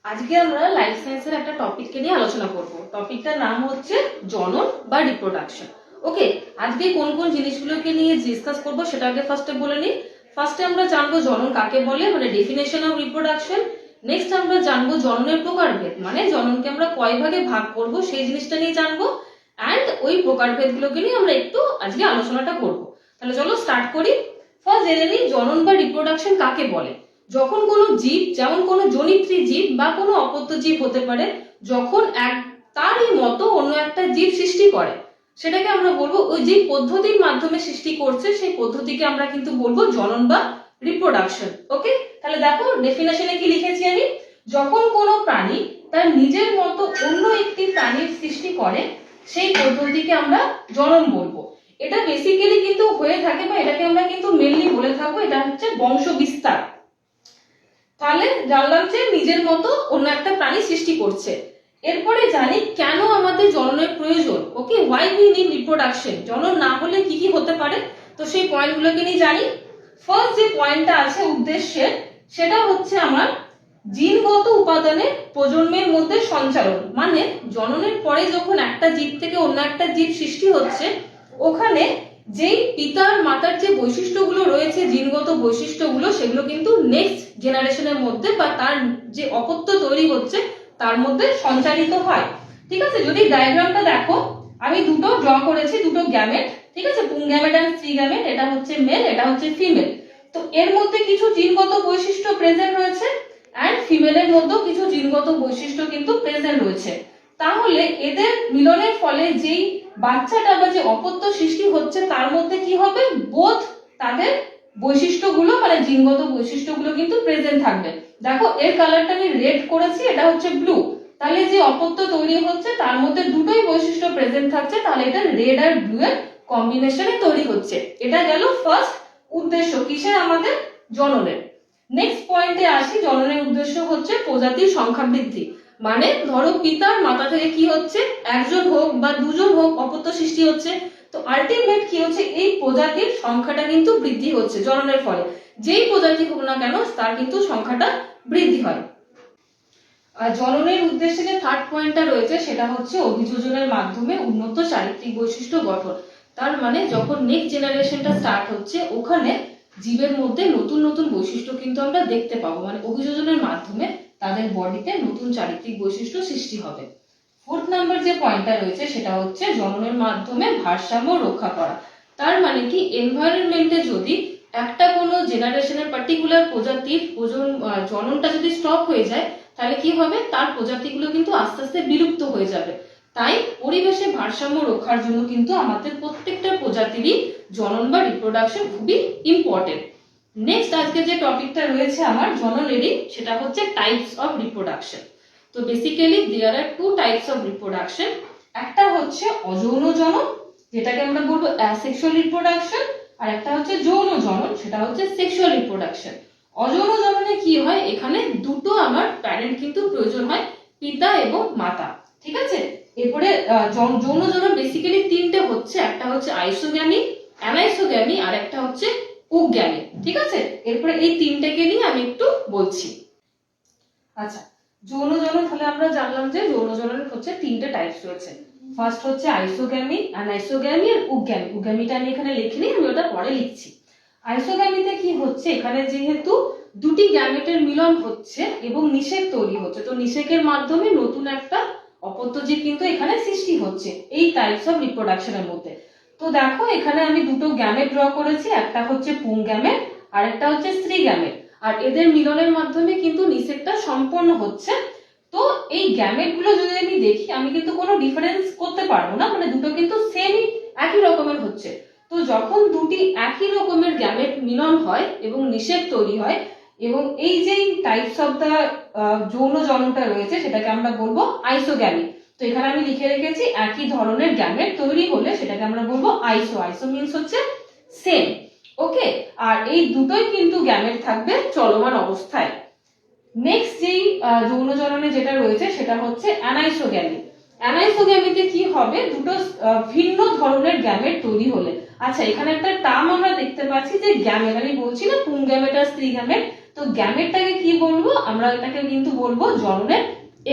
আজকে আমরা লাইফ সায়েন্সের একটা টপিককে নিয়ে আলোচনা করব। টপিকটার নাম হচ্ছে জনন বা রিপ্রোডাকশন। ওকে, আজকে কোন কোন জিনিসগুলোকে নিয়ে ডিসকাস করব সেটা আগে ফার্স্টে বলে নিই। ফার্স্টে আমরা জানবো জনন কাকে বলে, মানে ডেফিনেশন অফ রিপ্রোডাকশন। নেক্সট আমরা জানবো জননের প্রকারভেদ, মানে জননকে আমরা কয় ভাগে ভাগ করব সেই জিনিসটা নিয়ে জানবো। অ্যান্ড ওই প্রকারভেদগুলোকে নিয়ে আমরা একটু আজকে আলোচনাটা করব। তাহলে চলো স্টার্ট করি। ফার্স্ট জেনে নিই জনন বা রিপ্রোডাকশন কাকে বলে। যখন কোনো জীব, যেমন কোনো জনিত্রী জীব বা কোনো অপত্য জীব হতে পারে, যখন তারই মতো অন্য একটা জীব সৃষ্টি করে, সেটাকে আমরা বলবো ওই যে পদ্ধতির মাধ্যমে সৃষ্টি করছে সেই পদ্ধতিকে আমরা কিন্তু বলবো জনন বা রিপ্রোডাকশন। ওকে, তাহলে দেখো ডেফিনেশনে কি লিখেছি আমি। যখন কোনো প্রাণী তার নিজের মতো অন্য একটি প্রাণীর সৃষ্টি করে সেই পদ্ধতিকে আমরা জনন বলবো। এটা বেসিক্যালি কিন্তু হয়ে থাকে, বা এটাকে আমরা কিন্তু মেনলি বলে থাকবো, এটা হচ্ছে বংশ বিস্তার। তাহলে জানলাম যে নিজের মতো অন্য একটা প্রাণী সৃষ্টি করছে। এরপরে জানি কেন আমাদের জননের প্রয়োজন। ওকে, হোয়াই উই নিড রিপ্রোডাকশন। জনন না হলে কি কি হতে পারে, তো সেই পয়েন্টগুলোকে নিয়ে জানি। ফার্স্ট যে পয়েন্টটা আছে উদ্দেশ্যের, সেটা হচ্ছে আমার জিনগত উপাদানের প্রজন্মের মধ্যে সঞ্চালন। মানে জননের পরে যখন একটা জীব থেকে অন্য একটা জীব সৃষ্টি হচ্ছে, ওখানে যেই পিতার মাতার যে বৈশিষ্ট্যগুলো রয়েছে, জিনগত বৈশিষ্ট্যগুলো, সেগুলো কিন্তু নেক্সট জেনারেশনের মধ্যে বা তার যে অপত্য তৈরি হচ্ছে তার মধ্যে সঞ্চারিত হয়। ঠিক আছে, যদি ডায়াগ্রামটা দেখো, আমি দুটো ড্র করেছি, দুটো গ্যামেট। ঠিক আছে, পুং গ্যামেট এন্ড স্ত্রী গ্যামেট। এটা হচ্ছে মেল, এটা হচ্ছে ফিমেল। তো এর মধ্যে কিছু জিনগত বৈশিষ্ট্য প্রেজেন্ট রয়েছে, এন্ড ফিমেলের মধ্যেও কিছু জিনগত বৈশিষ্ট্য কিন্তু প্রেজেন্ট রয়েছে। তাহলে এদের মিলনের ফলে যেই বাচ্চাটা বা যে অপত্য সৃষ্টি হচ্ছে তার মধ্যে কি হবে, বোধ তাদের বৈশিষ্ট্যগুলো মানে জিনগত বৈশিষ্ট্যগুলো কিন্তু প্রেজেন্ট থাকবে। দেখো এর কালারটা আমি রেড করেছি, এটা হচ্ছে ব্লু। তাহলে যে অপত্য তৈরি হচ্ছে তার মধ্যে দুটোই বৈশিষ্ট্য প্রেজেন্ট থাকছে, তাহলে এটা রেড আর ব্লু এর কম্বিনেশনে তৈরি হচ্ছে। এটা গেল ফার্স্ট উদ্দেশ্য কিসের, আমাদের জননের। নেক্সট পয়েন্টে আসি। জননের উদ্দেশ্য হচ্ছে প্রজাতির সংখ্যা বৃদ্ধি। মানে ধরো পিতার মাতা থেকে কি হচ্ছে, একজন হোক বা দুজন হোক অপত্য সৃষ্টি হচ্ছে, তো আলটিমেট কি হচ্ছে, এই প্রজাতির সংখ্যাটা কিন্তু বৃদ্ধি হচ্ছে জননের ফলে। যেই প্রজাতি হোক না কেন তার কিন্তু সংখ্যাটা বৃদ্ধি হয়। আর জননের উদ্দেশ্যে যে থার্ড পয়েন্টটা রয়েছে সেটা হচ্ছে অভিযোজনের মাধ্যমে উন্নত চারিত্রিক বৈশিষ্ট্য গঠন। তার মানে যখন নেক্সট জেনারেশনটা স্টার্ট হচ্ছে, ওখানে জীবের মধ্যে নতুন নতুন বৈশিষ্ট্য কিন্তু আমরা দেখতে পাবো, মানে অভিযোজনের মাধ্যমে তাদের বডিতে নতুন চারিত্রিক বৈশিষ্ট্য সৃষ্টি হবে। ফোর্থ নাম্বার যে পয়েন্টটা রয়েছে সেটা হচ্ছে জননের মাধ্যমে ভারসাম্য রক্ষা করা। তার মানে কি, এনভায়রনমেন্টে যদি একটা কোনো জেনারেশনের পার্টিকুলার প্রজাতির জননটা যদি স্টপ হয়ে যায়, তাহলে কি হবে, তার প্রজাতিগুলো কিন্তু আস্তে আস্তে বিলুপ্ত হয়ে যাবে। তাই পরিবেশে ভারসাম্য রক্ষার জন্য কিন্তু আমাদের প্রত্যেকটা প্রজাতিরই জনন বা রিপ্রোডাকশন খুবই ইম্পর্টেন্ট। নেক্সট আজকে যে টপিকটা রয়েছে আমার জননেরই, সেটা হচ্ছে টাইপস অফ রিপ্রোডাকশন। তো basically there are two types of reproduction. একটা হচ্ছে অযৌন জনন, যেটাকে আমরা বলবো অ্যাসেক্সুয়াল রিপ্রোডাকশন, আর একটা হচ্ছে যৌন জনন, সেটা হচ্ছে সেক্সুয়াল রিপ্রোডাকশন। অযৌন জননে কি হয়, এখানে দুটো আমার প্যারেন্ট কিন্তু প্রয়োজন হয়, পিতা এবং মাতা। ঠিক আছে, এরপরে যৌন জনন বেসিক্যালি তিনটে হচ্ছে, একটা হচ্ছে আইসোগ্যামি, অ্যানাইসোগ্যামি, আর একটা হচ্ছে উগ্যামি। ঠিক আছে, এরপরে এই তিনটেকে নিয়ে আমি একটু বলছি। আচ্ছা, যৌন জনন হলে আমরা জানলাম যে যৌন জননের হচ্ছে তিনটে টাইপস রয়েছে। ফার্স্ট হচ্ছে আইসোগ্যামি, অ্যানাইসোগ্যামি আর উগ্যামি। উগ্যামিটা আমি এখানে লিখিনি, আমি ওটা পরে লিখছি। আইসোগ্যামিতে কি হচ্ছে, এখানে যেহেতু দুটি গ্যামেটের মিলন হচ্ছে এবং নিষেক তৈরি হচ্ছে, তো নিষেকের মাধ্যমে নতুন একটা অপত্য জীব কিন্তু এখানে সৃষ্টি হচ্ছে এই টাইপস অফ রিপ্রোডাকশনের মধ্যে। তো দেখো এখানে আমি দুটো গ্যামেট ড্র করেছি, একটা হচ্ছে পুং গ্যামেট আর একটা হচ্ছে স্ত্রী গ্যামেট। আর এদের মিলনের মাধ্যমে কিন্তু নিষেকটা সম্পন্ন হচ্ছে। তো এই গ্যামেট গুলো যদি আমি দেখি, আমি কিন্তু কোনো ডিফারেন্স করতে পারবো না, মানে দুটো কিন্তু সেমই একই রকমের হচ্ছে। তো যখন দুটি একই রকমের গ্যামেট মিলন হয় এবং নিষেক তৈরি হয়, এবং এই যে টাইপস অফ দা যৌন জননটা রয়েছে সেটাকে আমরা বলবো আইসোগ্যামি। তো এখানে আমি লিখে রেখেছি একই ধরনের গ্যামেট তৈরি হলে সেটাকে আমরা বলবো আইসো। আইসো মিন্স হচ্ছে সেম। ওকে, আর এই দুটোই কিন্তু গ্যামেট থাকবে চলমান অবস্থায়। নেক্সট যেই যৌন জননে যেটা রয়েছে সেটা হচ্ছে অ্যানাইসোগ্যামি। অ্যানাইসোগ্যামিতে কি হবে, দুটো ভিন্ন ধরনের গ্যামেট তৈরি হলে। আচ্ছা, এখানে একটা টার্ম আমরা দেখতে পাচ্ছি যে গ্যামেট, আমি বলছি না পুং গ্যামেট আর স্ত্রী গ্যামেট, তো গ্যামেটটাকে কি বলবো, আমরা এটাকে কিন্তু বলবো জননের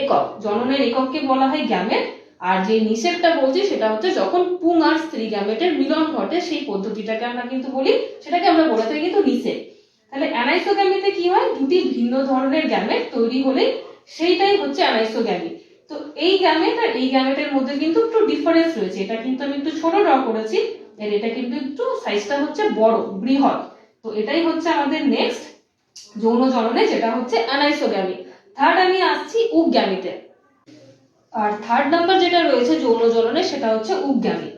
একক। জননের একককে বলা হয় গ্যামেট। আর যে নিষেকটা বলছি সেটা হচ্ছে যখন পুং আর স্ত্রী গ্যামেটের মিলন ঘটে সেই পদ্ধতিটাকে আমরা কিন্তু বলি, সেটাকে আমরা বলে থাকি কিন্তু নিষেক। তাহলে অ্যানাইসোগ্যামিতে কি হয়, দুটি ভিন্ন ধরনের গ্যামেট তৈরি হলে সেইটাই হচ্ছে অ্যানাইসোগ্যামি। তো এই গ্যামেট আর এই গ্যামেটের মধ্যে কিন্তু একটু ডিফারেন্স রয়েছে। এটা কিন্তু আমি একটু ছোট ড্র করেছি, এর এটা কিন্তু একটু সাইজটা হচ্ছে বড়, বৃহৎ। তো এটাই হচ্ছে আমাদের নেক্সট যৌন জননে, যেটা হচ্ছে অ্যানাইসোগ্যামি। থার্ড আমি আসছি উগগ্যামিতে। আর থার্ড নাম্বার যেটা রয়েছে যৌন জননে সেটা হচ্ছে উগগ্যামি।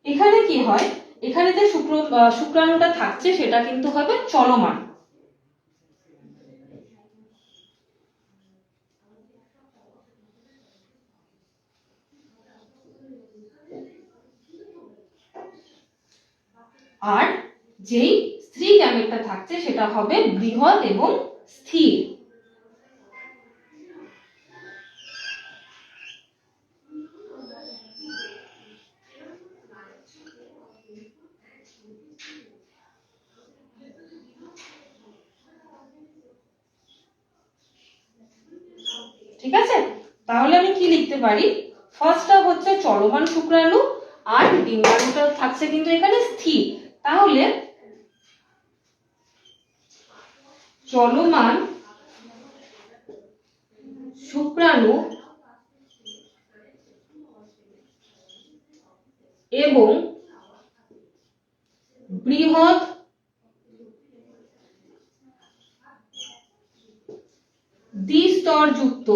এখানে কি হয়, এখানে যে শুক্রাণুটা থাকছে সেটা কিন্তু হবে চলমান। আর যেই স্ত্রী গ্যামেটটা থাকছে সেটা হবে বৃহৎ এবং স্থির। ঠিক আছে, তাহলে আমি কি লিখতে পারি, ফার্স্টটা হচ্ছে চলমান শুক্রাণু আর ডিম্বাণুটা থাকছে কিন্তু এখানে স্থির। তাহলে চলমান শুক্রাণু এবং বৃহৎ দ্বিস্তরযুক্ত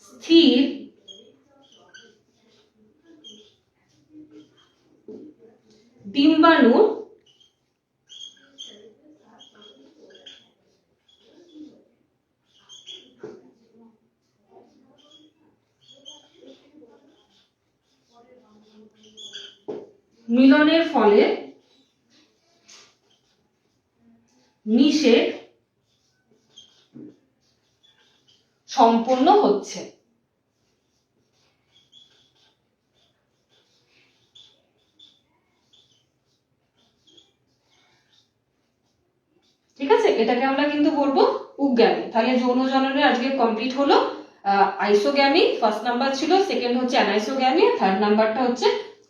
স্থির ডিম্বাণুর মিলনের ফলে নিষেক সম্পন্ন হচ্ছে। ঠিক আছে, এটাকে আমরা কিন্তু বলবো উগগ্যামি। তাহলে যৌন জননে আজকে কমপ্লিট হলো। আইসোগ্যামি ফার্স্ট নাম্বার ছিল, সেকেন্ড হচ্ছে অ্যানাইসোগ্যামি, থার্ড নাম্বারটা হচ্ছে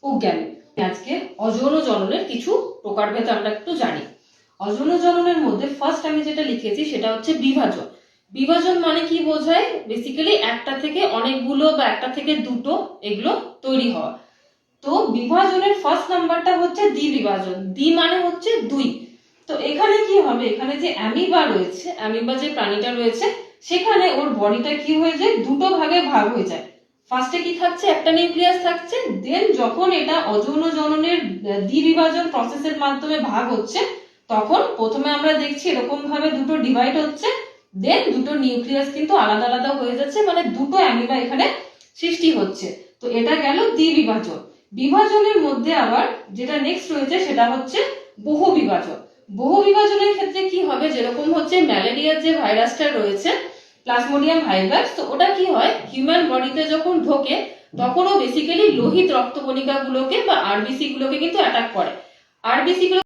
উগগ্যামি। আজকে অযৌন জননের কিছু প্রকারভেদ আমরা একটু জানি। অযৌন জননের মধ্যে ফার্স্ট আমি যেটা লিখেছি সেটা হচ্ছে বিভাজন। বিভাজন মানে কি বোঝায়, বেসিক্যালি একটা থেকে অনেকগুলো বা একটা থেকে দুটো এগুলো তৈরি হওয়া। তো বিভাজনের ফার্স্ট নাম্বারটা হচ্ছে দ্বিবিভাজন। দ্বি মানে হচ্ছে দুই। তো এখানে কি হবে, এখানে যে অ্যামিবা রয়েছে, অ্যামিবা যে প্রাণীটা রয়েছে সেখানে ওর বডিটা কি হয়ে যায়, দুটো ভাগে ভাগ হয়ে যায়। ফার্স্টে কি থাকছে, একটা নিউক্লিয়াস থাকছে, দেন যখন এটা অযৌন জননের দ্বিবিভাজন প্রসেসের মাধ্যমে ভাগ হচ্ছে তখন প্রথমে আমরা দেখছি এরকম ভাবে দুটো ডিভাইড হচ্ছে, দেন দুটো নিউক্লিয়াস কিন্তু আলাদা আলাদা হয়ে যাচ্ছে, মানে দুটো অ্যামিবা এখানে সৃষ্টি হচ্ছে। তো এটা গেল দ্বিবিভাজন। বিভাজনের মধ্যে আবার যেটা নেক্সট রয়েছে সেটা হচ্ছে বহু বিভাজন। বহু বিভাজনের ক্ষেত্রে কি হবে, যেরকম হচ্ছে ম্যালেরিয়ার যে ভাইরাসটা রয়েছে প্লাজমোডিয়াম ভাইরাস, তো ওটা কি হয় হিউম্যান বডিতে যখন ঢোকে তখনও বেসিক্যালি লোহিত রক্তকণিকা গুলোকে বা আরবিসি গুলোকে কিন্তু অ্যাটাক করে। আরবিসি গুলো